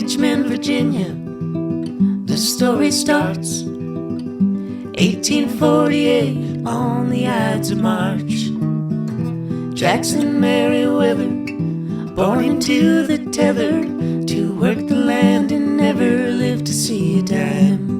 Richmond, Virginia, the story starts. 1848, on the Ides of March. Jackson Merriweather, born into the tether, to work the land and never live to see a dime.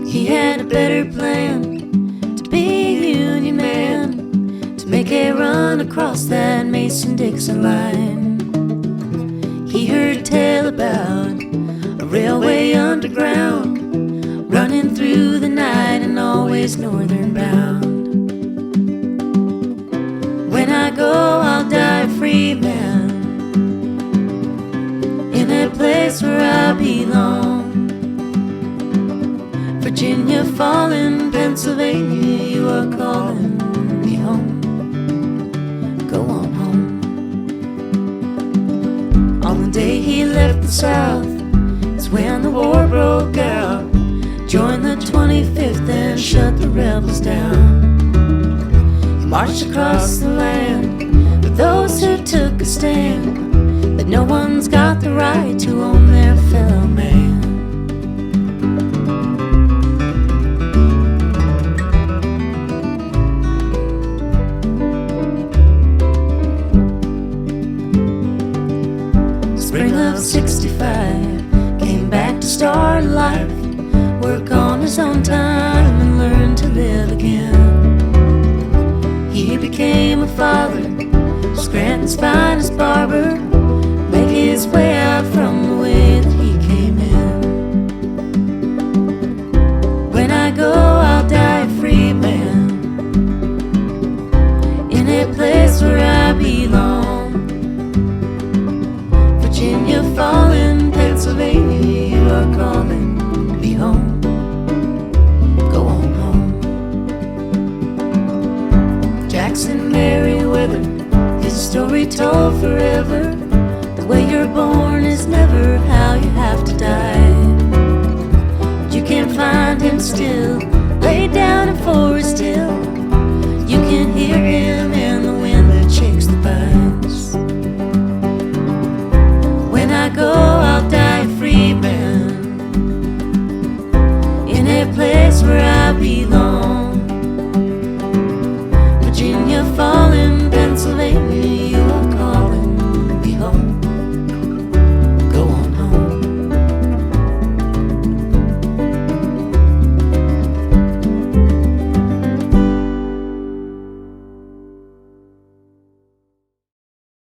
He had a better plan, to be a Union man, to make a run across that Mason-Dixon line. He heard a tale about a railway underground, running through the night and always northern bound. When I go, I'll die a free man, in a place where I belong. Virginia falling, Pennsylvania, you are calling me home. Go on home. On the day he left the South, it's when the war broke out. Joined the 25th and shut the rebels down. He marched across the land with those who took a stand, that no one's got the right to own their fellow man. Spring of '65, came back to start life, work on his own time and learn to live again. He became a father, Scranton's finest barber, make his way out from the way that he came in. When I go, I'll die a free man, in a place where I belong. Virginia falling, Pennsylvania, you are calling me home. Go on home. Jackson Merriweather, his story told forever. The way you're born is never how you have to die. You can find him still, laid down in Forest Hill. You can hear him in the wind that shakes the pines. When I go, I'll die a free man, in a place where I belong. Virginia falling, Pennsylvania,